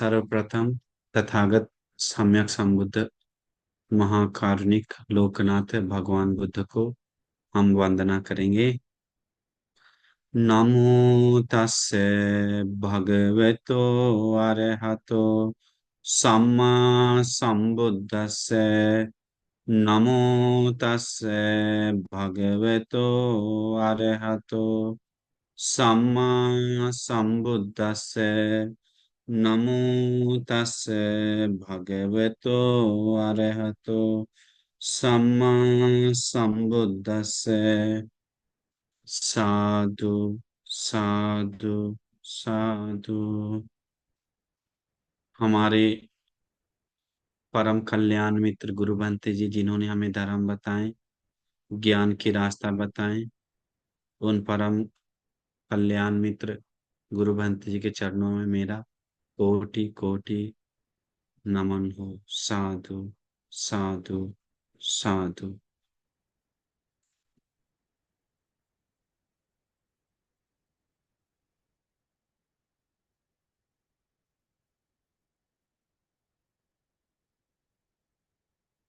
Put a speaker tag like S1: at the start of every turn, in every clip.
S1: सर्वप्रथम तथागत सम्यक संबुद्ध महाकारुणिक लोकनाथ भगवान बुद्ध को हम वंदना करेंगे। नमो तस्से भगवतो अरहतो सम्मा संबुद्दस्से। नमो तस्से भगवतो अरहतो सम्मा संबुद्दस्से। नमो तस्से भगवतो अरहतो सम्मा संबुद्दस्से। साधु साधु साधु। हमारे परम कल्याण मित्र गुरु बंते जी, जिन्होंने हमें धर्म बताए, ज्ञान की रास्ता बताए, उन परम कल्याण मित्र गुरु बंते जी के चरणों में मेरा कोटि कोटि नमन हो। साधु साधु साधु।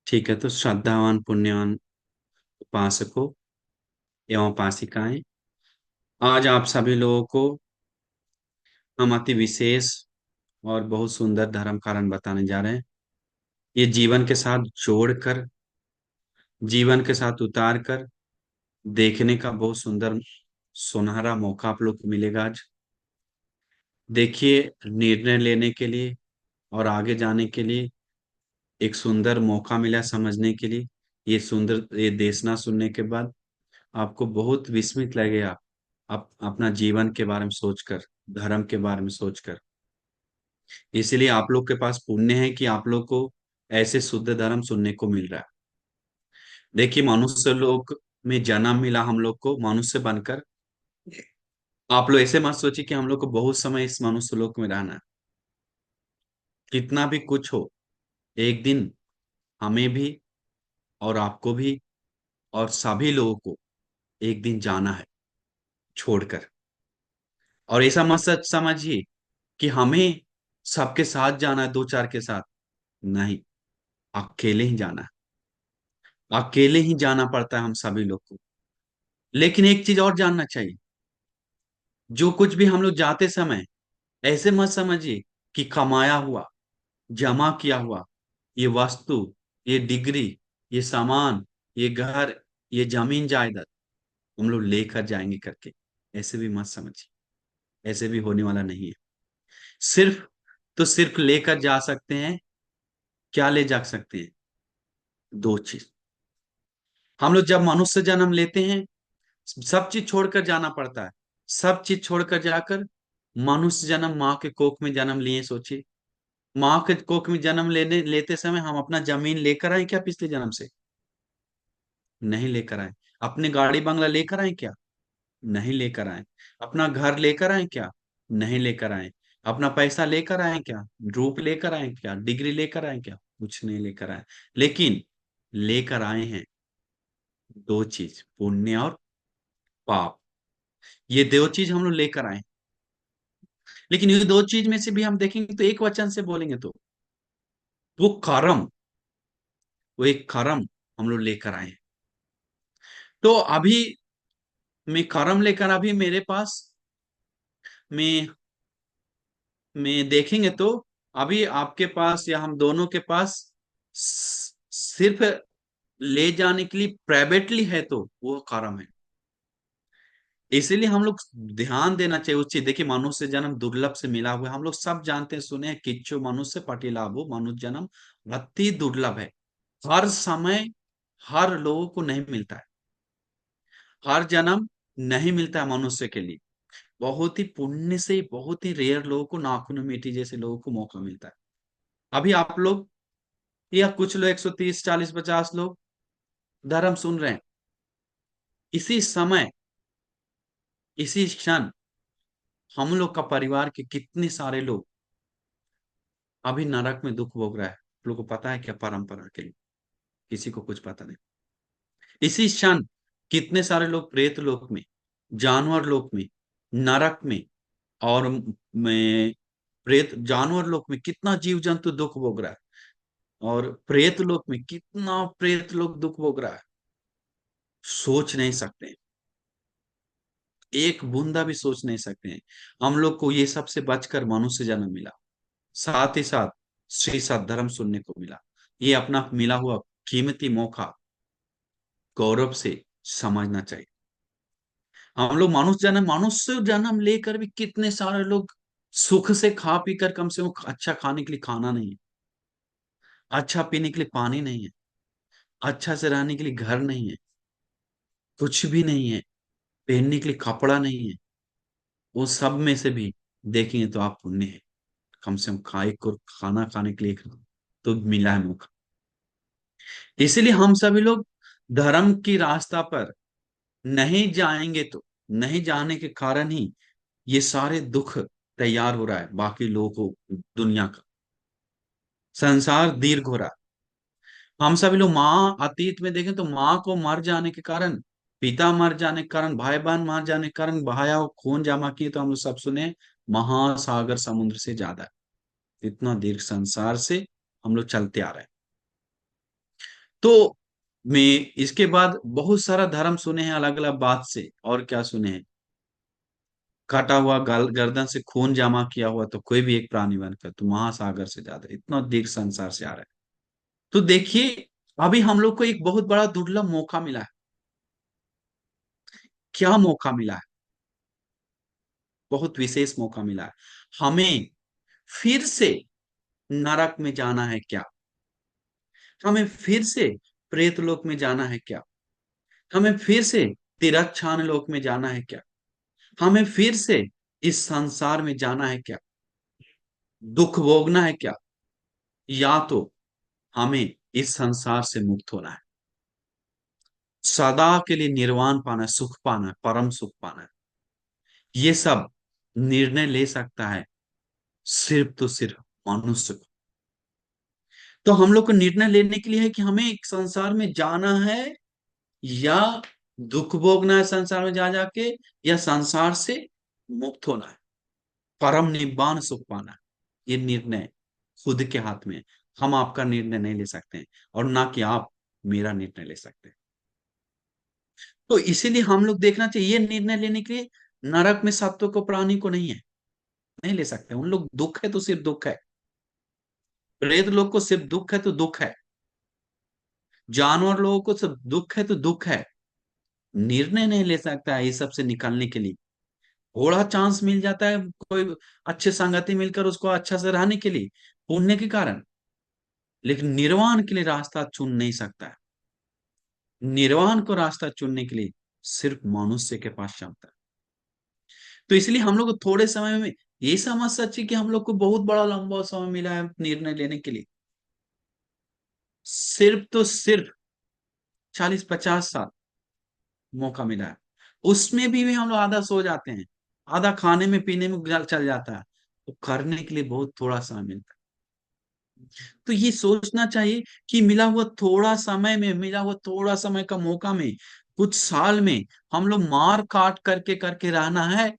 S1: ठीक है, तो श्रद्धावान पुण्यवान उपासकों एवं उपासिकाएं, आज आप सभी लोगों को हम अति विशेष और बहुत सुंदर धर्म कारण बताने जा रहे हैं। ये जीवन के साथ जोड़कर, जीवन के साथ उतार कर देखने का बहुत सुंदर सुनहरा मौका आप लोग को मिलेगा आज। देखिए, निर्णय लेने के लिए और आगे जाने के लिए एक सुंदर मौका मिला समझने के लिए। ये देशना सुनने के बाद आपको बहुत विस्मित लगेगा, आप अपना जीवन के बारे में सोचकर, धर्म के बारे में सोचकर। इसलिए आप लोग के पास पुण्य है कि आप लोग को ऐसे शुद्ध धर्म सुनने को मिल रहा है। देखिए, मनुष्य लोग में जन्म मिला हम लोग को मनुष्य बनकर। आप लोग ऐसे मत सोचिए कि हम लोग को बहुत समय इस मनुष्य लोक में रहना है। कितना भी कुछ हो, एक दिन हमें भी और आपको भी और सभी लोगों को एक दिन जाना है छोड़कर। और ऐसा मत सच समझिए कि हमें सबके साथ जाना है, दो चार के साथ नहीं, अकेले ही जाना है। अकेले ही जाना पड़ता है हम सभी लोग को। लेकिन एक चीज और जानना चाहिए, जो कुछ भी हम लोग जाते समय ऐसे मत समझिए कि कमाया हुआ, जमा किया हुआ ये वस्तु, ये डिग्री, ये सामान, ये घर, ये जमीन जायदाद हम लोग लेकर जाएंगे करके। ऐसे भी मत समझिए, ऐसे भी होने वाला नहीं है। सिर्फ तो सिर्फ लेकर जा सकते हैं, क्या ले जा सकते हैं? दो चीज। हम लोग जब मनुष्य जन्म लेते हैं, सब चीज छोड़कर जाना पड़ता है। सब चीज छोड़कर जाकर मनुष्य जन्म, माँ के कोख में जन्म लिए। सोचिए, माँ के कोख में जन्म लेने लेते समय हम अपना जमीन लेकर आए क्या पिछले जन्म से? नहीं लेकर आए। अपने गाड़ी बंगला लेकर आए क्या? नहीं लेकर आए। अपना घर लेकर आए क्या? नहीं लेकर आए। अपना पैसा लेकर आए क्या? रूप लेकर आए क्या? डिग्री लेकर आए क्या? कुछ नहीं लेकर आए। लेकिन लेकर आए हैं दो चीज, पुण्य और पाप। ये दो चीज हम लोग लेकर आए। लेकिन ये दो चीज में से भी हम देखेंगे तो एक वचन से बोलेंगे तो वो कर्म, वो एक कर्म हम लोग लेकर आए हैं। तो अभी मैं कर्म लेकर, अभी मेरे पास में देखेंगे तो अभी आपके पास या हम दोनों के पास सिर्फ ले जाने के लिए प्राइवेटली है तो वो कर्म है। इसीलिए हम लोग ध्यान देना चाहिए उस चीज। देखिए, मनुष्य जन्म दुर्लभ से मिला हुआ है, हम लोग सब जानते हैं, सुने हैं, किच्चो मनुष्य पटिलाभो, मनुष्य जन्म अति दुर्लभ है। हर समय हर लोगों को नहीं मिलता है। हर जन्म नहीं मिलता है मनुष्य के लिए। बहुत ही पुण्य से बहुत ही रेयर लोगों को, नाखून मिट्टी जैसे लोगों को मौका मिलता है। अभी आप लोग या कुछ लोग 130 40 50 लोग धर्म सुन रहे हैं। इसी समय, इसी क्षण हम लोग का परिवार के कितने सारे लोग अभी नरक में दुख भोग रहा है। आप लोग को पता है क्या? परंपरा के लिए किसी को कुछ पता नहीं। इसी क्षण कितने सारे लोग प्रेत लोक में, जानवर लोक में, नरक में और में प्रेत जानवर लोक में कितना जीव जंतु दुख भोग रहा है, और प्रेत लोक में कितना प्रेत लोग दुख भोग रहा है, सोच नहीं सकते। एक बूंदा भी सोच नहीं सकते हैं। हम लोग को ये सबसे बचकर मनुष्य जन्म मिला, साथ ही साथ श्री सद्धर्म सुनने को मिला। ये अपना मिला हुआ कीमती मौका गौरव से समझना चाहिए। हम लोग मनुष्य जन्म लेकर भी कितने सारे लोग सुख से खा पी कर, कम से कम अच्छा खाने के लिए खाना नहीं है, अच्छा पीने के लिए पानी नहीं है, अच्छा से रहने के लिए घर नहीं है, कुछ भी नहीं है, पहनने के लिए कपड़ा नहीं है। वो सब में से भी देखेंगे तो आप पुण्य है, कम से कम खाए को खाना खाने के लिए तो मिला है मौका। इसीलिए हम सभी लोग धर्म की रास्ता पर नहीं जाएंगे तो, नहीं जाने के कारण ही ये सारे दुख तैयार हो रहा है बाकी लोगों को, दुनिया का संसार दीर्घ हो रहा है। हम सभी लोग माँ अतीत में देखें तो माँ को मर जाने के कारण, पिता मर जाने के कारण, भाई बहन मर जाने के कारण बहाया और खून जमा किए तो हम लोग सब सुने, महासागर समुद्र से ज्यादा है। इतना दीर्घ संसार से हम लोग चलते आ रहे हैं। तो मैं इसके बाद बहुत सारा धर्म सुने हैं अलग अलग बात से, और क्या सुने हैं, काटा हुआ गर्दन से खून जमा किया हुआ तो कोई भी एक प्राणी बनकर तो महासागर से ज्यादा, इतना दीर्घ संसार से आ रहा है। तो देखिए, अभी हम लोग को एक बहुत बड़ा दुर्लभ मौका मिला है। क्या मौका मिला है? बहुत विशेष मौका मिला है। हमें फिर से नरक में जाना है क्या? हमें फिर से प्रेत लोक में जाना है क्या? हमें फिर से तिरच्छान लोक में जाना है क्या? हमें फिर से इस संसार में जाना है क्या? दुख भोगना है क्या? या तो हमें इस संसार से मुक्त होना है, सदा के लिए निर्वाण पाना है, सुख पाना है, परम सुख पाना है। ये सब निर्णय ले सकता है सिर्फ तो सिर्फ मनुष्य को। तो हम लोग को निर्णय लेने के लिए है कि हमें एक संसार में जाना है, या दुख भोगना है संसार में जा जाके, या संसार से मुक्त होना है, परम निब्बान सुख पाना है। ये निर्णय खुद के हाथ में है। हम आपका निर्णय नहीं ले सकते हैं, और ना कि आप मेरा निर्णय ले सकते हैं। तो इसीलिए हम लोग देखना चाहिए, ये निर्णय लेने के लिए नरक में सत्व को प्राणी को नहीं है, नहीं ले सकते। उन लोग दुख है तो सिर्फ दुख है, प्रेत लोग को सिर्फ दुख है तो दुख है, जानवर लोगों को सिर्फ दुख है तो दुख है। निर्णय नहीं ले सकता है ये सब से निकलने के लिए। थोड़ा चांस मिल जाता है, कोई अच्छे संगति मिलकर उसको अच्छा से रहने के लिए, पुण्य के कारण, लेकिन निर्वाण के लिए रास्ता चुन नहीं सकता है। निर्वाण को रास्ता चुनने के लिए सिर्फ मनुष्य के पास क्षमता है। तो इसलिए हम लोग को थोड़े समय में ये समझ सच्ची कि हम लोग को बहुत बड़ा लंबा समय मिला है निर्णय लेने के लिए। सिर्फ तो सिर्फ 40-50 साल मौका मिला है। उसमें भी हम लोग आधा सो जाते हैं, आधा खाने में पीने में चल जाता है, तो करने के लिए बहुत थोड़ा समय मिलता है। तो ये सोचना चाहिए कि मिला हुआ थोड़ा समय का मौका में, कुछ साल में हम लोग मार काट करके करके रहना है,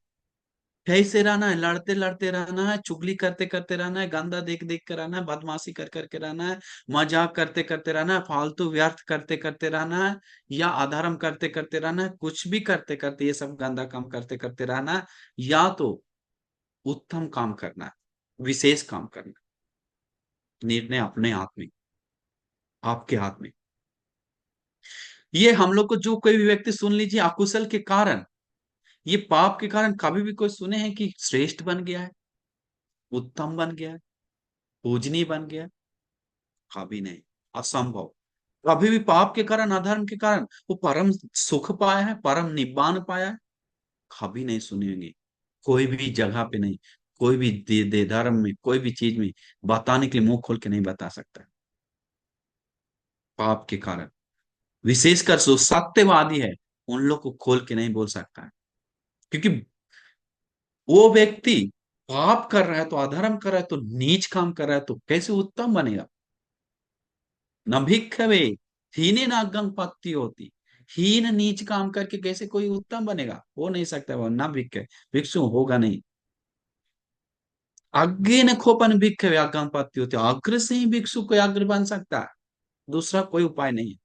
S1: कैसे रहना है, लड़ते लड़ते रहना है, चुगली करते करते रहना है, गंदा देख देख कर रहना है, बदमाशी कर करके रहना है, मजाक करते करते रहना है, फालतू व्यर्थ करते करते रहना है, या अधर्म करते करते रहना है, कुछ भी करते करते ये सब गंदा काम करते करते रहना है, या तो उत्तम काम करना है, विशेष काम करना है। निर्णय अपने हाथ में, आपके हाथ में। ये हम लोग को जो कोई भी व्यक्ति, सुन लीजिए, अकुशल के कारण, ये पाप के कारण कभी भी कोई सुने हैं कि श्रेष्ठ बन गया है, उत्तम बन गया है, पूजनीय बन गया है? कभी नहीं, असंभव। कभी भी पाप के कारण, अधर्म के कारण वो परम सुख पाया है, परम निब्बान पाया है? कभी नहीं सुनेंगे, कोई भी जगह पे नहीं, कोई भी दे धर्म में, कोई भी चीज में बताने के लिए मुंह खोल के नहीं बता सकता। पाप के कारण, विशेषकर जो सत्यवादी है, उन लोग को खोल के नहीं बोल सकता है। क्योंकि वो व्यक्ति पाप कर रहा है तो, अधर्म कर रहा है तो, नीच काम कर रहा है तो कैसे उत्तम बनेगा? न भिक्षवे हीने न गंग पत्ती होती। हीन नीच काम करके कैसे कोई उत्तम बनेगा? हो नहीं सकता, वो न भिक्ष भिक्षु होगा नहीं। अग्गे न खोपन भिक्ख व्यागम पत्ति होते, अग्र से ही भिक्षु कोई अग्र बन सकता है, दूसरा कोई उपाय नहीं है।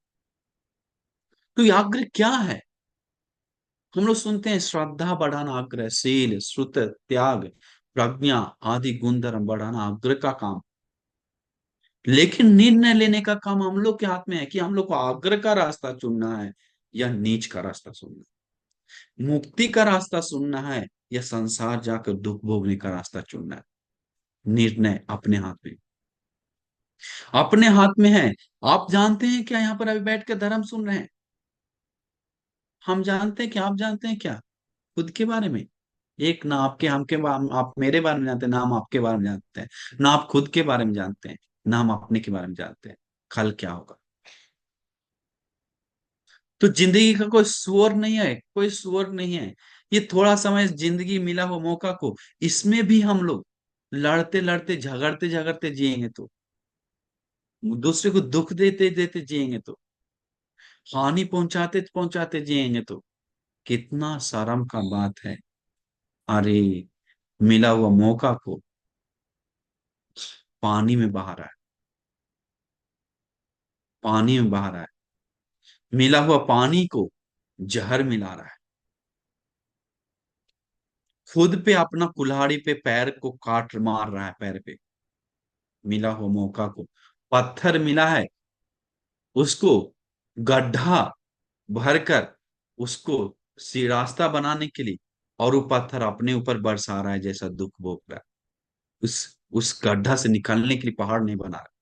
S1: तो ये अग्र क्या है? हम लोग सुनते हैं श्रद्धा बढ़ाना अग्र है, शील, श्रुत, त्याग, प्रज्ञा आदि गुण धर्म बढ़ाना अग्र का काम। लेकिन निर्णय लेने का काम हम लोग के हाथ में है कि हम लोग को अग्र का रास्ता चुनना है या नीच का रास्ता चुनना है, मुक्ति का रास्ता चुनना है या संसार जाकर दुख भोगने का रास्ता चुनना है। निर्णय अपने हाथ में, अपने हाथ में है। आप जानते हैं क्या, यहाँ पर अभी बैठ कर धर्म सुन रहे हैं, हम जानते हैं क्या, आप जानते हैं क्या खुद के बारे में? एक ना आपके हमके आप मेरे बारे में जानते हैं, ना हम आपके बारे में जानते हैं, ना आप खुद के बारे में जानते हैं, ना हम अपने के बारे में जानते हैं कल क्या होगा। तो जिंदगी का कोई स्वर नहीं है, कोई स्वर नहीं है। ये थोड़ा समय जिंदगी मिला हो मौका को, इसमें भी हम लोग लड़ते लड़ते झगड़ते झगड़ते जिएंगे तो, दूसरे को दुख देते देते जिएंगे तो, हानि पहुंचाते पहुंचाते जिएंगे तो, कितना शर्म का बात है। अरे, मिला हुआ मौका को पानी में बहा रहा है, पानी में बहा रहा है, मिला हुआ पानी को जहर मिला रहा है, खुद पे अपना कुल्हाड़ी पे पैर को काट मार रहा है, पैर पे मिला हुआ मौका को। पत्थर मिला है, उसको गड्ढा भरकर उसको रास्ता बनाने के लिए, और वो पत्थर अपने ऊपर बरसा रहा है जैसा दुख भोग रहा है। उस गड्ढा से निकलने के लिए पहाड़ नहीं बना रहा।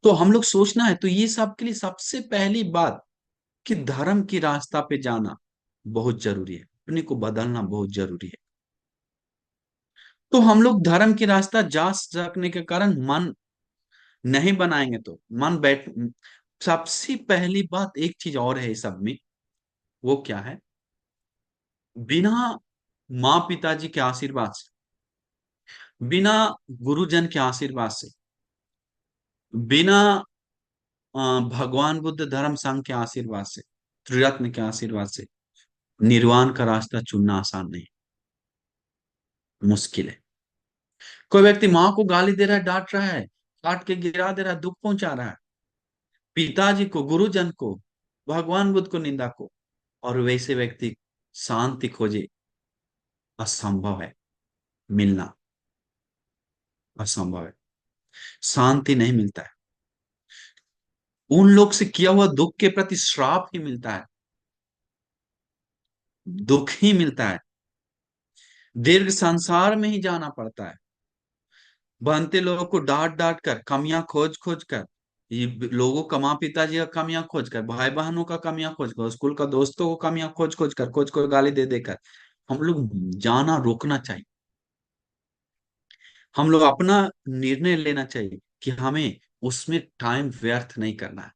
S1: तो हम लोग सोचना है, तो ये सब के लिए सबसे पहली बात कि धर्म की रास्ता पे जाना बहुत जरूरी है, अपने को बदलना बहुत जरूरी है। तो हम लोग धर्म की रास्ता जा सकने के कारण मन नहीं बनाएंगे तो मन बैठ, सबसे पहली बात एक चीज और है इस सब में, वो क्या है? बिना माँ पिताजी के आशीर्वाद से, बिना गुरुजन के आशीर्वाद से, बिना भगवान बुद्ध धर्म संघ के आशीर्वाद से, त्रिरत्न के आशीर्वाद से निर्वाण का रास्ता चुनना आसान नहीं, मुश्किल है। कोई व्यक्ति माँ को गाली दे रहा है, डांट रहा है, काट के गिरा दे रहा है, दुख पहुंचा रहा है, पिताजी को, गुरुजन को, भगवान बुद्ध को, निंदा को, और वैसे व्यक्ति शांति खोजे, असंभव है मिलना, असंभव है, शांति नहीं मिलता है। उन लोग से किया हुआ दुख के प्रति श्राप ही मिलता है, दुख ही मिलता है, दीर्घ संसार में ही जाना पड़ता है, बनते लोगों को डांट डांट कर, कमियां खोज खोज कर, ये लोगों का, माँ पिताजी का कमियां खोज कर, भाई बहनों का कमियां खोज कर, स्कूल का दोस्तों को कमियां खोज खोज कर, खोज खोज गाली दे देकर हम लोग जाना रोकना चाहिए। हम लोग अपना निर्णय लेना चाहिए कि हमें उसमें टाइम व्यर्थ नहीं करना है।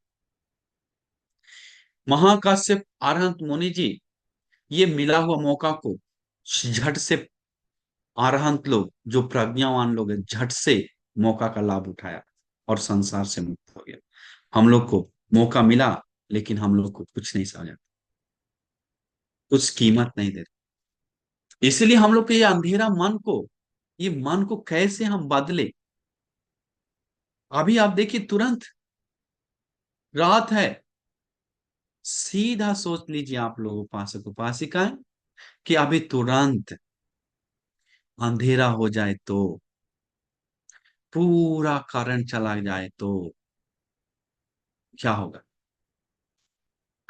S1: महाकाश्यप अरहंत मुनि जी ये मिला हुआ मौका को झट से, अरहंत लोग जो प्रज्ञावान लोग हैं, झट से मौका का लाभ उठाया और संसार से मुक्त हो गया। हम लोग को मौका मिला, लेकिन हम लोग को कुछ नहीं समझा, कुछ कीमत नहीं देते। इसलिए हम लोग के ये अंधेरा मन को, ये मन को कैसे हम बदले? अभी आप देखिए, तुरंत रात है, सीधा सोच लीजिए आप लोग उपासक उपासिकाएं, कि अभी तुरंत अंधेरा हो जाए तो, पूरा करंट चला जाए तो क्या होगा?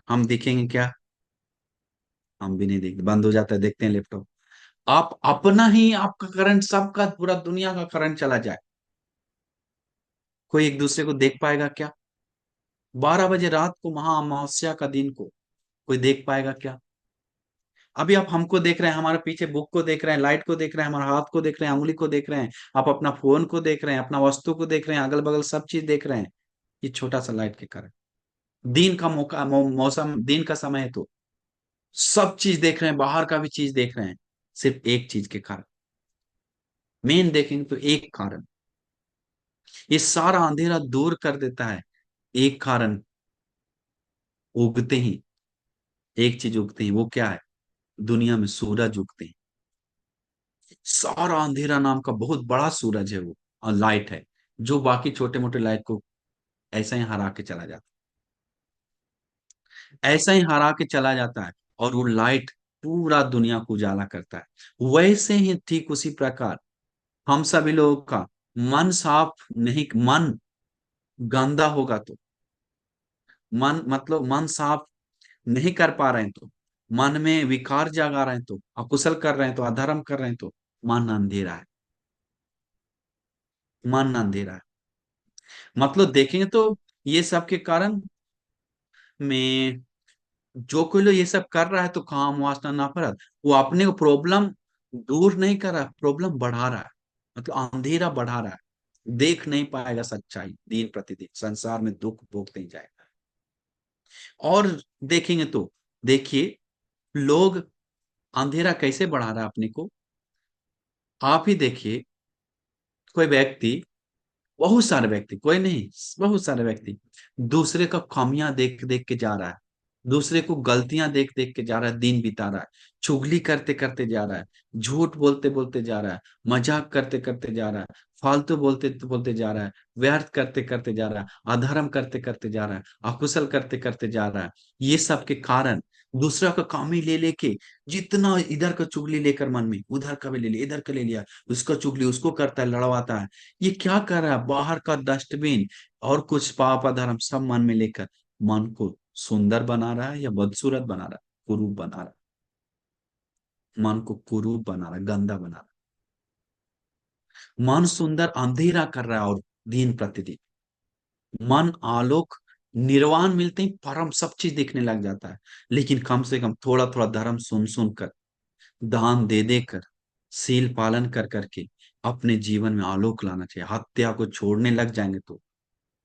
S1: हम दिखेंगे क्या? हम भी नहीं देखते, बंद हो जाता है, देखते हैं लैपटॉप। आप अपना ही, आपका करंट, सबका, पूरा दुनिया का करंट चला जाए, कोई एक दूसरे को देख पाएगा क्या? 12 बजे रात को, महा अमावस्या का दिन को कोई देख पाएगा क्या? अभी आप हमको देख रहे हैं, हमारे पीछे बुक को देख रहे हैं, लाइट को देख रहे हैं, हमारे हाथ को देख रहे हैं, उंगली को देख रहे हैं, आप अपना फोन को देख रहे हैं, अपना वस्तु को देख रहे हैं, अगल बगल सब चीज देख रहे हैं, ये छोटा सा लाइट के कारण। दिन का मौसम, दिन का समय है तो सब चीज देख रहे हैं, बाहर का भी चीज देख रहे हैं, सिर्फ एक चीज के कारण, मेन देखेंगे तो एक कारण, ये सारा अंधेरा दूर कर देता है। एक कारण, उगते ही, एक चीज उगते ही, वो क्या है? दुनिया में सूरज उगते हैं, सारा अंधेरा नाम का बहुत बड़ा सूरज है वो, और लाइट है, जो बाकी छोटे मोटे लाइट को ऐसा ही हरा के चला जाता है, ऐसा ही हरा के चला जाता है। और वो लाइट पूरा दुनिया को उजाला करता है। वैसे ही ठीक उसी प्रकार हम सभी लोगों का मन साफ नहीं, मन गंदा होगा तो, मन मतलब मन साफ नहीं कर पा रहे हैं तो, मन में विकार जगा रहे हैं तो, अकुशल कर रहे हैं तो, अधर्म कर रहे हैं तो, मन अंधेरा है, मन अंधेरा है। मतलब देखेंगे तो ये सब के कारण में, जो कोई लोग ये सब कर रहा है तो काम वासना नफरत, वो अपने को प्रॉब्लम दूर नहीं कर रहा, प्रॉब्लम बढ़ा रहा है, मतलब अंधेरा बढ़ा रहा है। देख नहीं पाएगा सच्चाई, दिन प्रतिदिन संसार में दुख भोगते ही जाएगा। और देखेंगे तो, देखिए, लोग अंधेरा कैसे बढ़ा रहा है अपने को। आप ही देखिए, कोई व्यक्ति, बहुत सारे व्यक्ति, कोई नहीं, बहुत सारे व्यक्ति दूसरे का खामियां देख देख के जा रहा है, दूसरे को गलतियां देख देख के जा रहा है, दिन बिता रहा है, चुगली करते करते जा रहा है, झूठ बोलते बोलते जा रहा है, मजाक करते करते जा रहा है, फालतू बोलते बोलते जा रहा है, व्यर्थ करते करते जा रहा है, अधर्म करते करते जा रहा है, अकुशल करते करते जा रहा है। ये सब के कारण दूसरा का खामी ले लेके, जितना इधर का चुगली लेकर मन में, उधर का भी ले लिया, इधर का ले लिया, उसका चुगली उसको करता है, लड़वाता है। ये क्या कर रहा है, बाहर का डस्टबिन और कुछ पाप अधर्म सब मन में लेकर मन को सुंदर बना रहा है या बदसूरत बना रहा है, कुरूप बना रहा है, मन को कुरूप बना रहा है, गंदा बना रहा है, मन सुंदर अंधेरा कर रहा है। और दिन प्रतिदिन मन आलोक, निर्वाण मिलते ही परम सब चीज दिखने लग जाता है। लेकिन कम से कम थोड़ा थोड़ा धर्म सुन सुन कर, दान दे देकर, सील पालन कर करके अपने जीवन में आलोक लाना चाहिए। हत्या को छोड़ने लग जाएंगे तो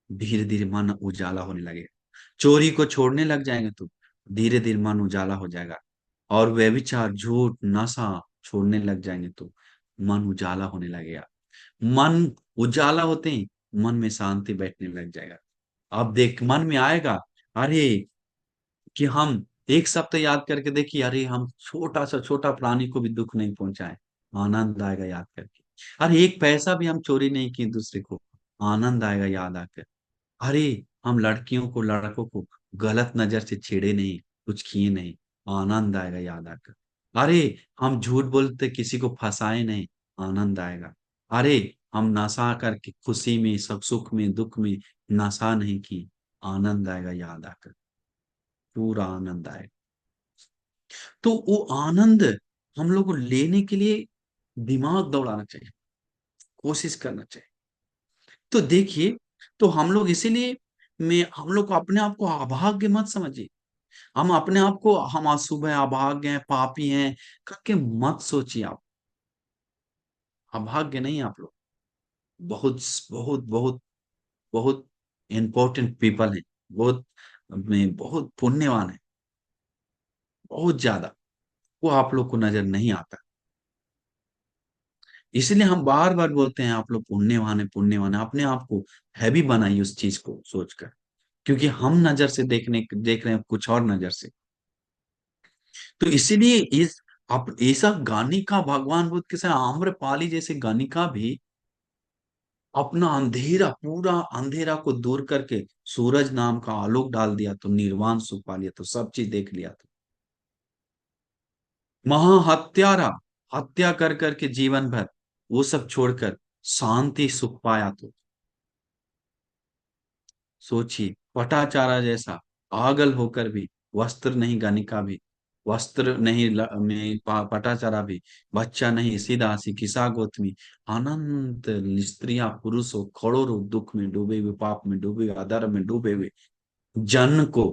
S1: धीरे धीरे मन उजाला होने लगेगा। चोरी को छोड़ने लग जाएंगे तो धीरे धीरे मन उजाला हो जाएगा। और व्यभिचार, झूठ, नशा छोड़ने लग जाएंगे तो मन उजाला होने लगेगा। मन उजाला होते ही मन में शांति बैठने लग जाएगा। अब देख, मन में आएगा, अरे, कि हम एक सप्ताह याद करके देखिए, अरे हम छोटा सा छोटा प्राणी को भी दुख नहीं पहुंचाए, आनंद आएगा याद करके। अरे एक पैसा भी हम चोरी नहीं किए दूसरे को, आनंद आएगा याद आकर। अरे हम लड़कियों को लड़कों को गलत नजर से छेड़े नहीं, कुछ किए नहीं, आनंद आएगा याद आकर। अरे हम झूठ बोलते किसी को फंसाए नहीं, आनंद आएगा। अरे हम नशा करके खुशी में, सब सुख में, दुख में नशा नहीं की, आनंद आएगा याद आकर, पूरा आनंद आएगा। तो वो आनंद हम लोग को लेने के लिए दिमाग दौड़ाना चाहिए, कोशिश करना चाहिए। तो देखिए, तो हम लोग इसीलिए, में हम लोग को अपने आप को अभाग्य मत समझिए। हम अपने आप को, हम अशुभ हैं, अभाग्य हैं, पापी हैं करके मत सोचिए आप। अभाग्य नहीं आप लोग, बहुत बहुत बहुत बहुत इंपॉर्टेंट पीपल हैं, बहुत में बहुत पुण्यवान है, बहुत ज्यादा। वो आप लोग को नजर नहीं आता। इसलिए हम बार बार बोलते हैं आप लोग पुण्यवान है, पुण्यवान है। अपने आप को हैवी बनाइए उस चीज को सोचकर, क्योंकि हम नजर से देख रहे हैं कुछ और नजर से। तो इसीलिए इस, आप ऐसा गानिका, भगवान बुद्ध के साथ आम्रपाली जैसे गानिका भी अपना अंधेरा, पूरा अंधेरा को दूर करके सूरज नाम का आलोक डाल दिया, तो निर्वाण सुख पा लिया, तो सब चीज देख लिया। तो महाहत्यारा, हत्या कर करके जीवन भर वो सब छोड़कर शांति सुख पाया। तो सोचिए, पटाचारा जैसा पागल होकर भी, वस्त्र नहीं गनिका भी, वस्त्र नहीं पटाचारा भी, बच्चा नहीं सीदासी किसा गौतमी, अनंत स्त्रियां पुरुष हो, करोड़ों दुख में डूबे हुए, पाप में डूबे हुए, अधर्म में डूबे हुए जन को,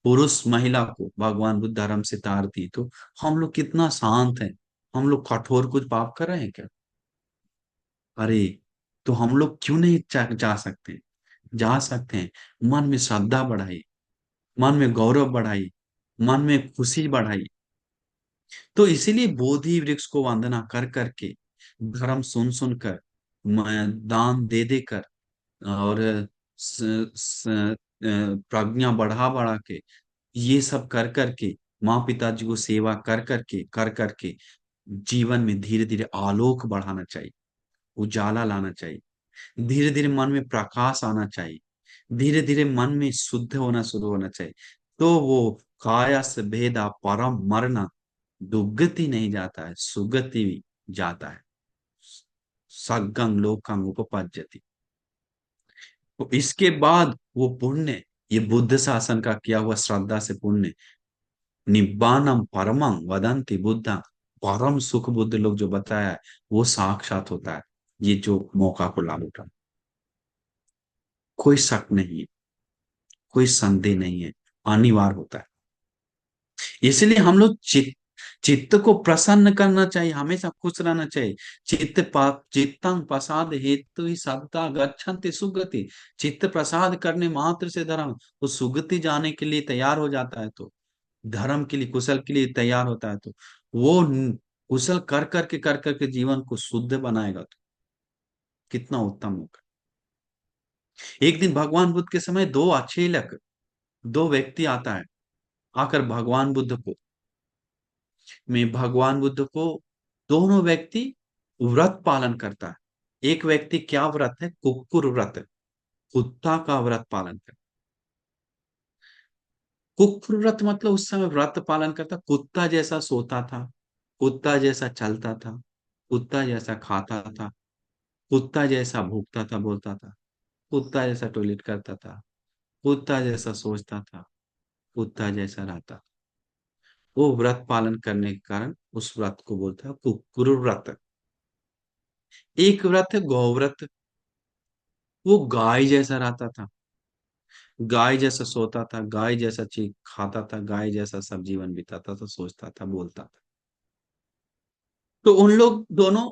S1: पुरुष महिला को भगवान बुद्ध धर्म से तार दी। तो हम लोग कितना शांत हैं, हम लोग कठोर कुछ पाप कर रहे हैं क्या? अरे, तो हम लोग क्यों नहीं जा सकते? जा सकते हैं। मन में श्रद्धा बढ़ाई, मन में गौरव बढ़ाई, मन में खुशी बढ़ाई। तो इसीलिए बोधि वृक्ष को वंदना कर करके, धर्म सुन सुन कर, दान दे देकर, और प्रज्ञा बढ़ा बढ़ा के, ये सब कर करके, माँ पिताजी को सेवा कर करके, जीवन में धीरे धीरे आलोक बढ़ाना चाहिए, उजाला लाना चाहिए, धीरे धीरे मन में प्रकाश आना चाहिए, धीरे धीरे मन में शुद्ध होना शुरू होना चाहिए। तो वो कायस भेदा परम मरना, दुर्गति नहीं जाता है, सुगति जाता है। सगं लोकं उपपद्यति। तो इसके बाद वो पुण्य, ये बुद्ध शासन का किया हुआ श्रद्धा से पुण्य, निब्बानम परमं वदंती बुद्धा, परम सुख बुद्ध लोग जो बताया है वो साक्षात होता है। ये जो मौका को लाभ उठा, कोई शक नहीं है, कोई संदेह नहीं है, अनिवार्य होता है। इसलिए हम लोग चित्त को प्रसन्न करना चाहिए, हमेशा खुश रहना चाहिए। चित्तं प्रसाद हेतु ही सदा गच्छन्ति सुगति। चित्त प्रसाद करने मात्र से धर्म वो सुगति जाने के लिए तैयार हो जाता है, तो धर्म के लिए, कुशल के लिए तैयार होता है, तो वो कुशल कर करके जीवन को शुद्ध बनाएगा, तो कितना उत्तम होगा। एक दिन भगवान बुद्ध के समय दो अचेलक, दो व्यक्ति आता है, आकर भगवान बुद्ध को, में भगवान बुद्ध को, दोनों व्यक्ति व्रत पालन करता है। एक व्यक्ति क्या व्रत है? कुक्कुर व्रत, कुत्ता का व्रत पालन करता। कुक्कुर व्रत मतलब उस समय व्रत पालन करता, कुत्ता जैसा सोता था, कुत्ता जैसा चलता था, कुत्ता जैसा खाता था, कुत्ता जैसा भूखता था, बोलता था, कुत्ता जैसा टॉयलेट करता था, कुत्ता जैसा सोचता था, कुत्ता जैसा रहता। वो व्रत पालन करने के कारण उस व्रत को बोलता है कुक्कुर व्रत। एक व्रत है गौव्रत, वो गाय जैसा रहता था, गाय जैसा सोता था, गाय जैसा चीज खाता था, गाय जैसा सब जीवन बिताता था, सोचता था, बोलता था। तो उन लोग दोनों,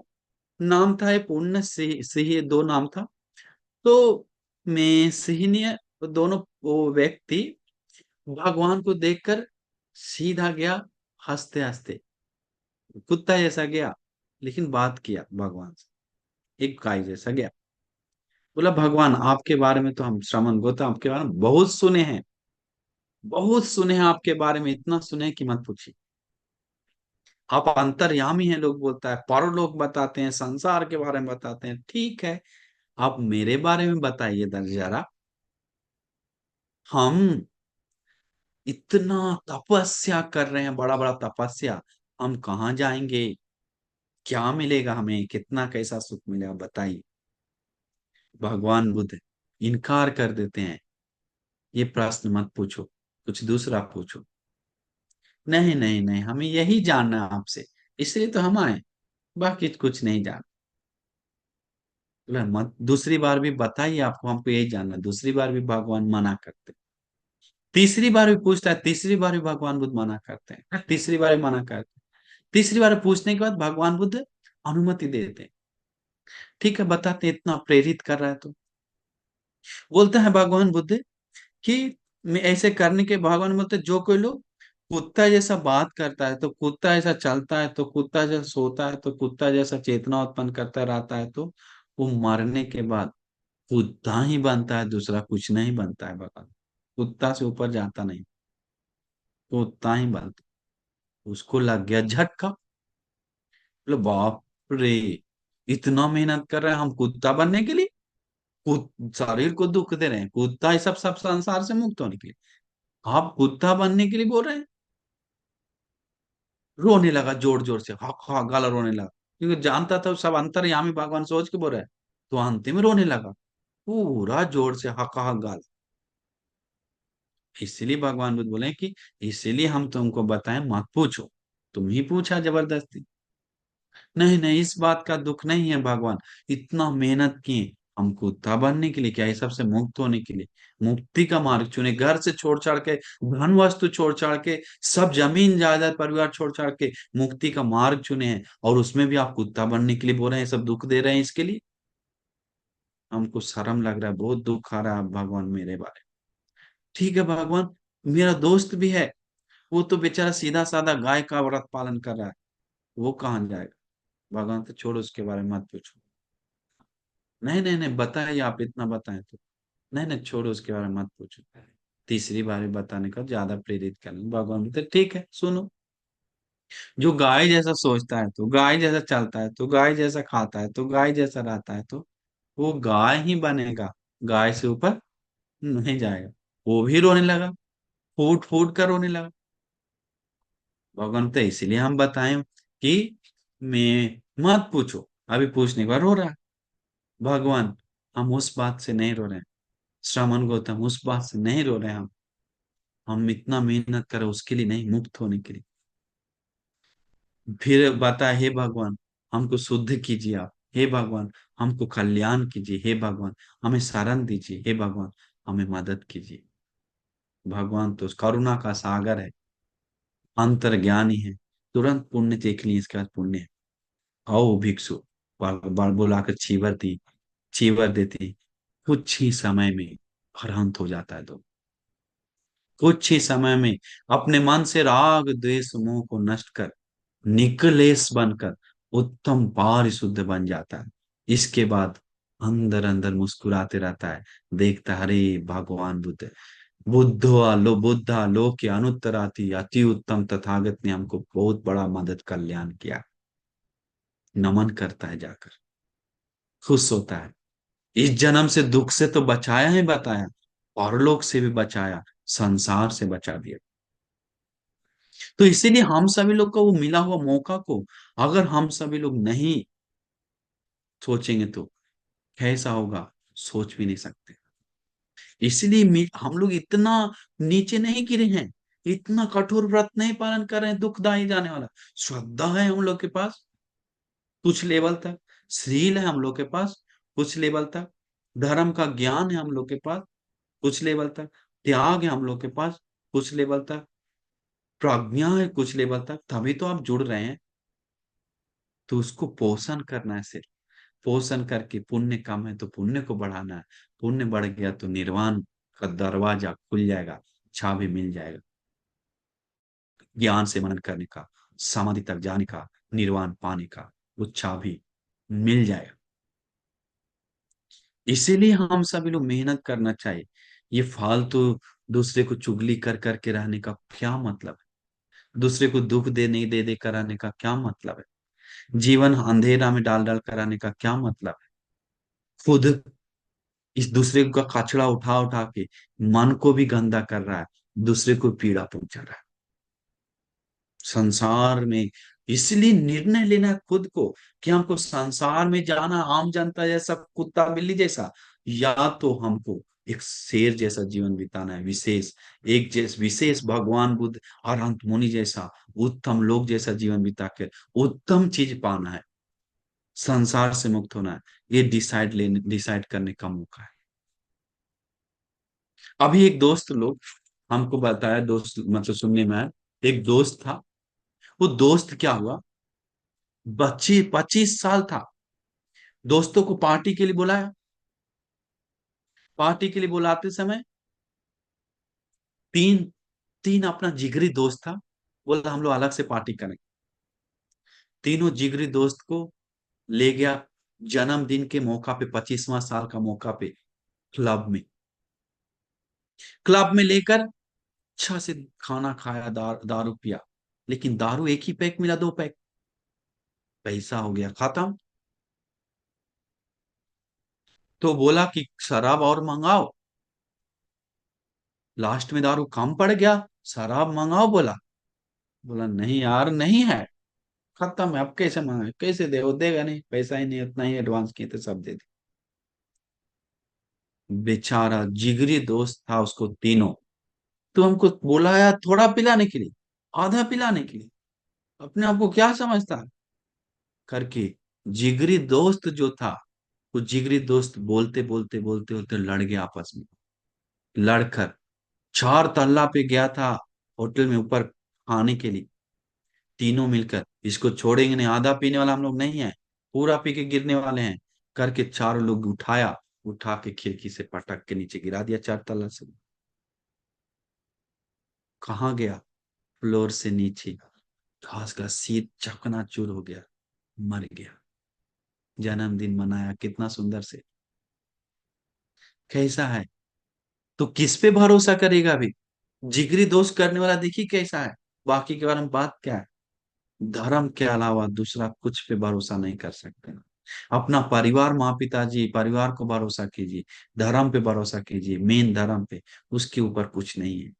S1: नाम था, एक पुण्य सिंह, सिंह दो नाम था। तो मैं सिंह, दोनों वो व्यक्ति भगवान को देखकर सीधा गया, हंसते हंसते, कुत्ता जैसा गया, लेकिन बात किया भगवान से, एक गाय जैसा गया। बोला भगवान आपके बारे में तो हम श्रवण गोता आपके बारे में बहुत सुने हैं, बहुत सुने हैं आपके बारे में, इतना सुने हैं कि मत पूछिए। आप अंतर्यामी हैं लोग बोलता है, परलोक बताते हैं, संसार के बारे में बताते हैं, ठीक है। आप मेरे बारे में बताइए जरा। हम इतना तपस्या कर रहे हैं, बड़ा बड़ा तपस्या, हम कहाँ जाएंगे? क्या मिलेगा हमें? कितना कैसा सुख मिलेगा बताइए? भगवान बुद्ध इनकार कर देते हैं, ये प्रश्न मत पूछो, कुछ दूसरा पूछो। नहीं नहीं नहीं, हमें यही जानना है आपसे, इसलिए तो हम आए, बाकी कुछ नहीं जान। बोला, मत दूसरी बार भी बताइए, आपको हमको यही जानना है। दूसरी बार भी भगवान मना करते, तीसरी बार भी पूछता है, तीसरी बार भी भगवान बुद्ध मना करते हैं, तीसरी बार भी मना करते हैं, तीसरी बार पूछने के बाद भगवान बुद्ध अनुमति देते हैं। ठीक है, बताते हैं, इतना प्रेरित कर रहा है तो। बोलते हैं भगवान बुद्ध कि मैं ऐसे करने के, भगवान बोलते हैं, जो कोई लोग कुत्ता जैसा बात करता है, तो कुत्ता जैसा चलता है, तो कुत्ता जैसा सोता है, तो कुत्ता जैसा चेतना उत्पन्न करता रहता है, तो वो मरने के बाद कुत्ता ही बनता है, दूसरा कुछ नहीं बनता है। भगवान कुत्ता से ऊपर जाता नहीं, कुत्ता ही बनता। उसको लग गया झटका, बोले बाप रे, इतना मेहनत कर रहे हैं हम कुत्ता बनने के लिए, शरीर को दुख दे रहे हैं, कुत्ता ही सब संसार से मुक्त होने के लिए आप कुत्ता बनने के लिए बोल रहे हैं। रोने लगा जोर जोर से, हा हा गाला रोने लगा, क्योंकि जानता था सब अंतर्यामी भगवान सोच के बोल रहा है। तो अंतिम में रोने लगा, पूरा जोर से हका हक गाल। इसलिए भगवान बुद्ध बोले कि इसीलिए हम तुमको बताएं मत पूछो, तुम ही पूछा जबरदस्ती। नहीं नहीं, इस बात का दुख नहीं है भगवान, इतना मेहनत किए हम कुत्ता बनने के लिए, क्या ये सबसे मुक्त होने के लिए, मुक्ति का मार्ग चुने, घर से छोड़ छाड़ के, धन वस्तु छोड़ छाड़ के, सब जमीन जायदाद परिवार छोड़ छाड़ के मुक्ति का मार्ग चुने हैं, और उसमें भी आप कुत्ता बनने के लिए बोल रहे हैं, सब दुख दे रहे हैं इसके लिए। हमको शर्म लग रहा है, बहुत दुख आ रहा है भगवान मेरे बारे में। ठीक है भगवान, मेरा दोस्त भी है, वो तो बेचारा सीधा साधा गाय का व्रत पालन कर रहा है, वो कहाँ जाएगा? भगवान तो छोड़ो, उसके बारे में मत पूछो। नहीं नहीं नहीं, बताइए, आप इतना बताएं तो। नहीं नहीं, छोड़ो, उसके बारे में मत पूछो। तीसरी बार भी बताने का ज्यादा प्रेरित करना, भगवान बोलते ठीक है सुनो। जो गाय जैसा सोचता है तो गाय जैसा चलता है तो गाय जैसा खाता है तो गाय जैसा रहता है तो वो गाय ही बनेगा, गाय से ऊपर नहीं जाएगा। वो भी रोने लगा, फूट फूट कर रोने लगा। भगवान तो इसलिए हम बताएं कि मैं मत पूछो, अभी पूछने के बाद रो रहा है। भगवान, हम उस बात से नहीं रो रहे हैं। श्रमण गौतम, उस बात से नहीं रो रहे हैं हम इतना मेहनत करें उसके लिए नहीं, मुक्त होने के लिए। फिर बता, हे भगवान हमको शुद्ध कीजिए आप, हे भगवान हमको कल्याण कीजिए, हे भगवान हमें शरण दीजिए, हे भगवान हमें मदद कीजिए। भगवान तो करुणा का सागर है, अंतर्ज्ञानी है, तुरंत पुण्य देख लिए, इसके बाद पुण्य है। आओ भिक्षु, बुलाकर चीवर दी, चीवर देती। कुछ ही समय में अरहंत हो जाता है। तो कुछ ही समय में अपने मन से राग द्वेष मोह को नष्ट कर निकलेश बनकर उत्तम पारिशुद्ध बन जाता है। इसके बाद अंदर अंदर मुस्कुराते रहता है, देखता है, अरे भगवान बुद्ध, बुद्धा लोक के अनुत्तराति अति उत्तम तथागत ने हमको बहुत बड़ा मदद कल्याण किया। नमन करता है जाकर, खुश होता है। इस जन्म से दुख से तो बचाया ही बताया, परलोक से भी बचाया, संसार से बचा दिया। तो इसीलिए हम सभी लोग को वो मिला हुआ मौका को अगर हम सभी लोग नहीं सोचेंगे तो कैसा होगा, सोच भी नहीं सकते। इसलिए हम लोग इतना नीचे नहीं गिरे हैं, इतना कठोर व्रत नहीं पालन कर रहे हैं दुखदाई जाने वाला। श्रद्धा है हम लोग के पास कुछ लेवल तक, शील है हम लोग के पास कुछ लेवल तक, धर्म का ज्ञान है हम लोग के पास कुछ लेवल तक, त्याग है हम लोग के पास कुछ लेवल तक, प्रज्ञा है कुछ लेवल तक, तभी तो आप जुड़ रहे हैं। तो उसको पोषण करना है सिर्फ, पोषण करके, पुण्य कम है तो पुण्य को बढ़ाना है, पुण्य बढ़ गया तो निर्वाण का दरवाजा खुल जाएगा, चाबी मिल जाएगा, ज्ञान से मनन करने का, समाधि तक जाने का, निर्वाण पाने का, वो चाबी मिल जाएगा। इसीलिए हम सभी लोग मेहनत करना चाहिए। ये फालतू दूसरे को चुगली कर करके रहने का क्या मतलब है, दूसरे को दुख दे नहीं दे दे कर रहने का क्या मतलब है, जीवन अंधेरा में डाल डाल कर रहने का क्या मतलब है। खुद इस दूसरे का कचरा उठा उठा के मन को भी गंदा कर रहा है, दूसरे को पीड़ा पहुंचा रहा है संसार में। इसलिए निर्णय लेना है खुद को कि हमको संसार में जाना आम जनता जैसा, कुत्ता बिल्ली जैसा, या तो हमको एक शेर जैसा जीवन बिताना है, विशेष, एक जैसे विशेष भगवान बुद्ध और अंत मुनि जैसा उत्तम लोग जैसा जीवन बिता के उत्तम चीज पाना है, संसार से मुक्त होना है। ये डिसाइड करने का मौका है। अभी एक दोस्त लोग हमको बताया, दोस्त मतलब सुनने में आया, एक दोस्त था, वो दोस्त क्या हुआ, बच्ची 25 साल था, दोस्तों को पार्टी के लिए बुलाया, पार्टी के लिए बुलाते समय तीन तीन अपना जिगरी दोस्त था, बोला हम लोग अलग से पार्टी करें। तीनों जिगरी दोस्त को ले गया जन्मदिन के मौका पे, 25वां साल का मौका पे, क्लब में, क्लब में लेकर अच्छा से खाना खाया, दारू पिया। लेकिन दारू एक ही पैक मिला, 2 पैक, पैसा हो गया खत्म। तो बोला कि शराब और मंगाओ, लास्ट में दारू कम पड़ गया, शराब मंगाओ बोला, बोला नहीं यार नहीं है, खत्म है, अब कैसे मंगाए, कैसे दे, वो देगा नहीं, पैसा ही नहीं, उतना ही एडवांस किए थे सब दे दिए। बेचारा जिगरी दोस्त था उसको तीनों, तो हमको बोला यार थोड़ा पिलाने के लिए, आधा पिलाने के लिए, अपने आप को क्या समझता है करके। जिगरी दोस्त जो था, वो जिगरी दोस्त बोलते बोलते बोलते बोलते लड़ गया आपस में, लड़कर 4 तल्ला पे गया था होटल में ऊपर खाने के लिए। तीनों मिलकर इसको छोड़ेंगे नहीं, आधा पीने वाला हम लोग नहीं है, पूरा पी के गिरने वाले हैं करके, चारों लोग उठाया, उठा के खिड़की से पटक के नीचे गिरा दिया 4 तल्ला से। कहाँ गया, फ्लोर से नीचे, घास का सीट चकनाचूर हो गया, मर गया। जन्मदिन मनाया कितना सुंदर से, कैसा है। तो किस पे भरोसा करेगा अभी, जिगरी दोस्त करने वाला देखिए कैसा है, बाकी के बारे में बात क्या है। धर्म के अलावा दूसरा कुछ पे भरोसा नहीं कर सकते। अपना परिवार, माँ पिताजी, परिवार को भरोसा कीजिए। धर्म पे भरोसा कीजिए, मेन धर्म पे, उसके ऊपर कुछ नहीं है।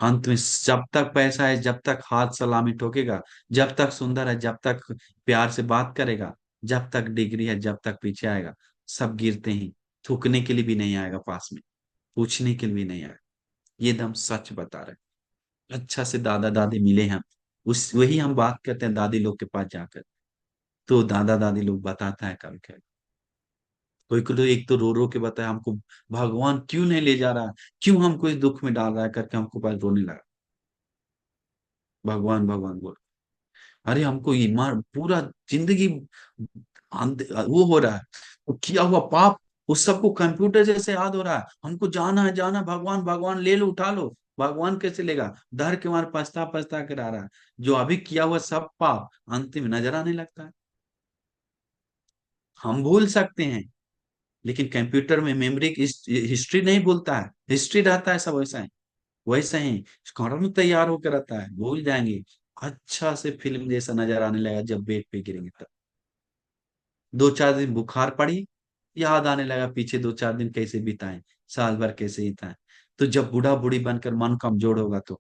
S1: अंत में जब तक पैसा है, जब तक हाथ सलामी ठोकेगा, जब तक सुंदर है, जब तक प्यार से बात करेगा, जब तक डिग्री है, जब तक पीछे आएगा, सब गिरते ही थूकने के लिए भी नहीं आएगा पास में, पूछने के लिए भी नहीं आएगा। ये दम सच बता रहे। अच्छा से दादा दादी मिले हैं, उस वही हम बात करते हैं दादी लोग के पास जाकर, तो दादा दादी लोग बताता है कभी कभी। कोई कोई तो एक तो रो रो के बताया हमको, भगवान क्यों नहीं ले जा रहा है, क्यों हमको इस दुख में डाल रहा है करके हमको पास रोने लगा। भगवान भगवान बोल, अरे हमको ईमान पूरा जिंदगी वो हो रहा है, तो किया हुआ पाप उस सबको कंप्यूटर जैसे याद हो रहा है, हमको जाना है, जाना है, भगवान भगवान ले लो, उठा लो। भगवान कैसे लेगा, डर के मारे पछता पछता कर आ रहा है। जो अभी किया हुआ सब पाप अंतिम नजर आने लगता है। हम भूल सकते हैं, लेकिन कंप्यूटर में मेमोरी हिस्ट्री नहीं भूलता है, हिस्ट्री रहता है सब वैसा है। वैसा ही कर्म तैयार होकर रहता है, भूल जाएंगे। अच्छा से फिल्म जैसा नजर आने लगा जब बेड पे गिरेंगे तब। 2 4 दिन बुखार पड़ी, याद आने लगा पीछे 2 4 दिन कैसे बिताए, साल भर कैसे बिताए। तो जब बूढ़ा बूढ़ी बनकर मन कमजोर होगा तो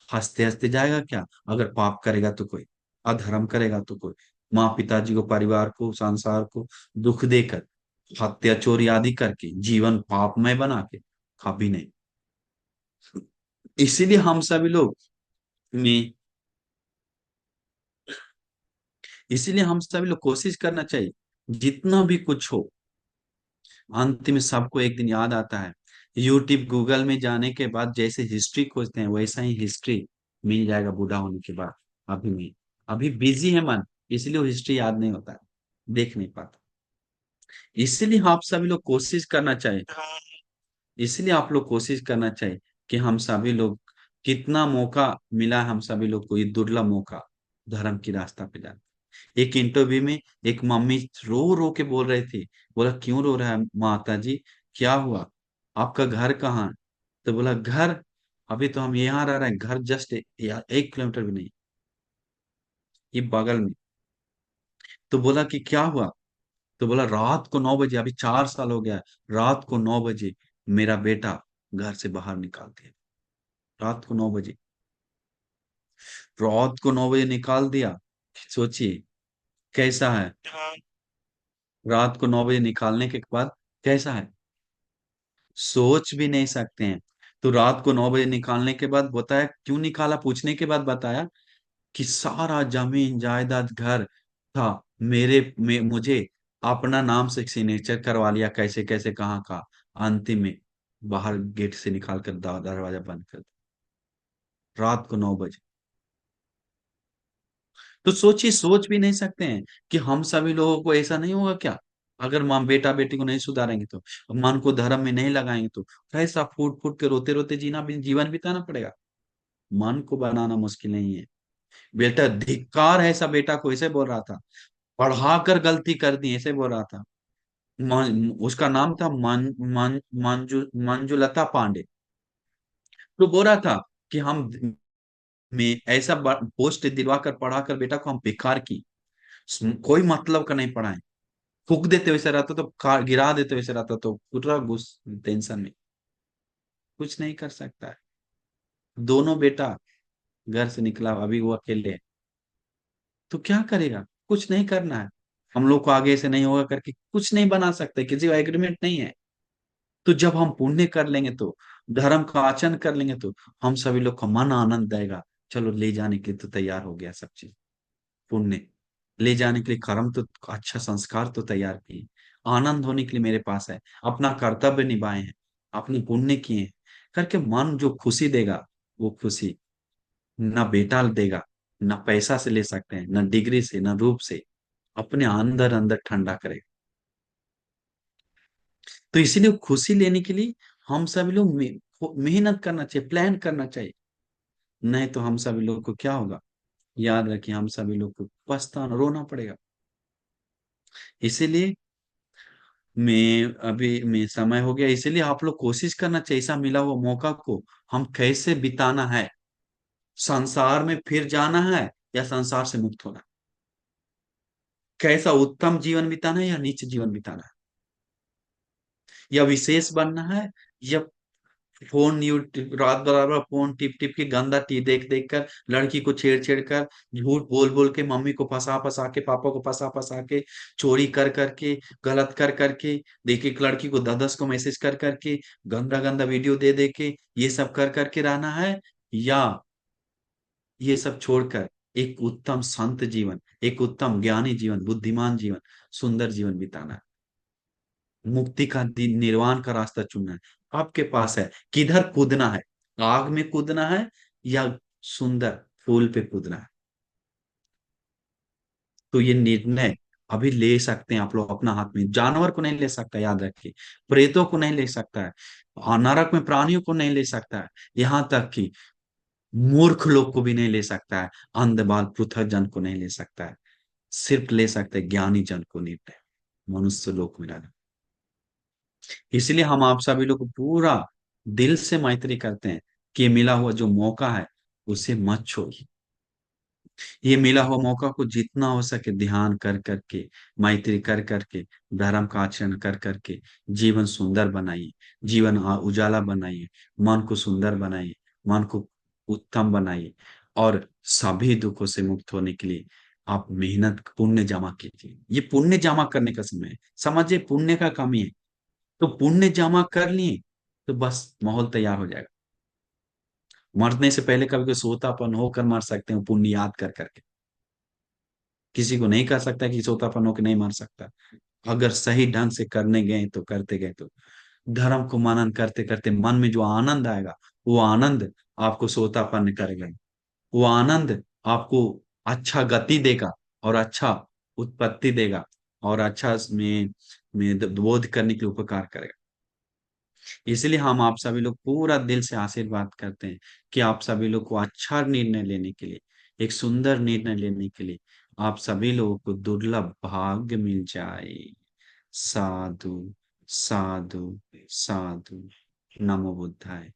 S1: हंसते हंसते जाएगा क्या? अगर पाप करेगा तो कोई, अधर्म करेगा तो कोई, माँ पिताजी को, परिवार को, संसार को दुख देकर, हत्या चोरी आदि करके जीवन पापमय बना के, कभी नहीं। इसीलिए हम सभी लोग में इसीलिए हम सभी लोग कोशिश करना चाहिए, जितना भी कुछ हो, अंत में सबको एक दिन याद आता है। यूट्यूब गूगल में जाने के बाद जैसे हिस्ट्री खोजते हैं वैसा ही हिस्ट्री मिल जाएगा बूढ़ा होने के बाद। अभी नहीं, अभी बिजी है मन, इसलिए वो हिस्ट्री याद नहीं होता है, देख नहीं पाता। इसलिए आप सभी लोग कोशिश करना चाहिए, इसलिए आप लोग कोशिश करना चाहिए कि हम सभी लोग, कितना मौका मिला है हम सभी लोग को, ये दुर्लभ मौका, धर्म की रास्ता पे जाने। एक इंटरव्यू में एक मम्मी रो रो के बोल रही थी, बोला क्यों रो रहा है माता जी, क्या हुआ, आपका घर कहाँ है? तो बोला घर, अभी तो हम यहाँ रह रहे हैं, घर जस्ट 1 किलोमीटर भी नहीं, ये बगल में। तो बोला कि क्या हुआ? तो बोला रात को 9 बजे, अभी 4 साल हो गया है, रात को 9 बजे मेरा बेटा घर से बाहर निकाल दिया। रात को 9 बजे, रात को 9 बजे निकाल दिया। सोचिए कैसा है, रात को 9 बजे निकालने के बाद कैसा है, सोच भी नहीं सकते हैं। तो रात को 9 बजे निकालने के बाद बताया क्यों निकाला, पूछने के बाद बताया कि सारा जमीन जायदाद घर था मुझे अपना नाम से सिग्नेचर करवा लिया, कैसे कैसे कहाँ का, अंतिम में बाहर गेट से निकाल कर दरवाजा बंद कर दिया रात को 9 बजे। तो सोचिए, सोच भी नहीं सकते हैं कि हम सभी लोगों को ऐसा नहीं होगा क्या, अगर माँ बेटा बेटी को नहीं सुधारेंगे तो, मन को धर्म में नहीं लगाएंगे तो ऐसा फूट फूट के रोते रोते जीना भी जीवन बिताना पड़ेगा। मन को बनाना मुश्किल नहीं है। बेटा धिक्कार है, ऐसा बेटा को ऐसे बोल रहा था, पढ़ाकर गलती कर दी ऐसे बोल रहा था। उसका नाम था मंजुलता पांडे। तो बोल रहा था कि हम में ऐसा पोस्ट दिलवा कर पढ़ा कर बेटा को हम बेकार की, कोई मतलब का नहीं पढ़ाए, फूक देते वैसे रहता तो, गिरा देते वैसे रहता तो पूरा गुस टेंशन में, कुछ नहीं कर सकता है। दोनों बेटा घर से निकला, अभी वो अकेले है, तो क्या करेगा, कुछ नहीं करना है। हम लोग को आगे से नहीं होगा करके कुछ नहीं बना सकते, किसी का एग्रीमेंट नहीं है। तो जब हम पुण्य कर लेंगे तो, धर्म का आचरण कर लेंगे तो हम सभी लोग का मन आनंद देगा। चलो ले जाने के लिए तो तैयार हो गया सब चीज, पुण्य ले जाने के लिए, कर्म तो अच्छा, संस्कार तो तैयार किए, आनंद होने के लिए मेरे पास है, अपना कर्तव्य निभाए हैं, अपने पुण्य किए हैं करके, मन जो खुशी देगा, वो खुशी न बेटा देगा, न पैसा से ले सकते हैं, न डिग्री से, न रूप से, अपने अंदर अंदर ठंडा करेगा। तो इसीलिए खुशी लेने के लिए हम सभी लोग मेहनत करना चाहिए, प्लान करना चाहिए। नहीं तो हम सभी लोग को क्या होगा, याद रखिए, हम सभी लोग को पछताना, रोना पड़ेगा। इसीलिए मैं समय हो गया, इसीलिए आप लोग कोशिश करना चाहिए, ऐसा मिला हुआ मौका को हम कैसे बिताना है, संसार में फिर जाना है या संसार से मुक्त होना है? कैसा उत्तम जीवन बिताना है या नीच जीवन बिताना है? या विशेष बनना है, या फोन रात बराबर फोन टिप टिप के गंदा टी देख देख कर, लड़की को छेड़ छेड़ कर, झूठ बोल बोल के, मम्मी को फंसा फंसा के, पापा को फंसा फंसा के, चोरी कर करके, गलत कर करके, देखिए एक लड़की को 10 10 को मैसेज कर करके, गंदा गंदा वीडियो दे दे के, ये सब कर करके रहना है? या ये सब छोड़कर एक उत्तम संत जीवन, एक उत्तम ज्ञानी जीवन, बुद्धिमान जीवन, सुंदर जीवन बिताना है? मुक्ति का दिन, निर्वाण का रास्ता चुनना है। आपके पास है, किधर कूदना है? आग में कूदना है या सुंदर फूल पे कूदना है? तो ये निर्णय अभी ले सकते हैं आप लोग अपना हाथ में। जानवर को नहीं ले सकता, याद रखिए। प्रेतों को नहीं ले सकता है, नरक में प्राणियों को नहीं ले सकता है, यहाँ तक कि मूर्ख लोग को भी नहीं ले सकता है, अंधबाल पृथक जन को नहीं ले सकता है। सिर्फ ले सकते हैं ज्ञानी जन को निर्णय, मनुष्य लोक में रहना। इसलिए हम आप सभी लोग को पूरा दिल से मैत्री करते हैं कि मिला हुआ जो मौका है उसे मत छोड़िए। ये मिला हुआ मौका को जितना हो सके ध्यान कर करके, मैत्री कर करके, धर्म का आचरण कर करके जीवन सुंदर बनाइए, जीवन उजाला बनाइए, मन को सुंदर बनाइए, मन को उत्तम बनाइए। और सभी दुखों से मुक्त होने के लिए आप मेहनत पुण्य जमा कीजिए। ये पुण्य जमा करने का समय है, समझिए पुण्य का कमी है। तो पुण्य जमा कर लिए तो बस माहौल तैयार हो जाएगा। मरने से पहले कभी कोई सोतापन होकर मर सकते हैं पुण्य याद कर करके। किसी को नहीं कर सकता कि सोतापन होकर नहीं मर सकता। अगर सही ढंग से करने गए तो, करते गए तो, धर्म को मनन करते करते मन में जो आनंद आएगा, वो आनंद आपको सोतापन करेगा। वो आनंद आपको अच्छा गति देगा और अच्छा उत्पत्ति देगा और अच्छा में बोध करने के लिए उपकार करेगा। इसलिए हम आप सभी लोग पूरा दिल से आशीर्वाद करते हैं कि आप सभी लोग को अच्छा निर्णय लेने के लिए, एक सुंदर निर्णय लेने के लिए आप सभी लोगों को दुर्लभ भाग्य मिल जाए। साधु, साधु, साधु। नमो बुद्धाय।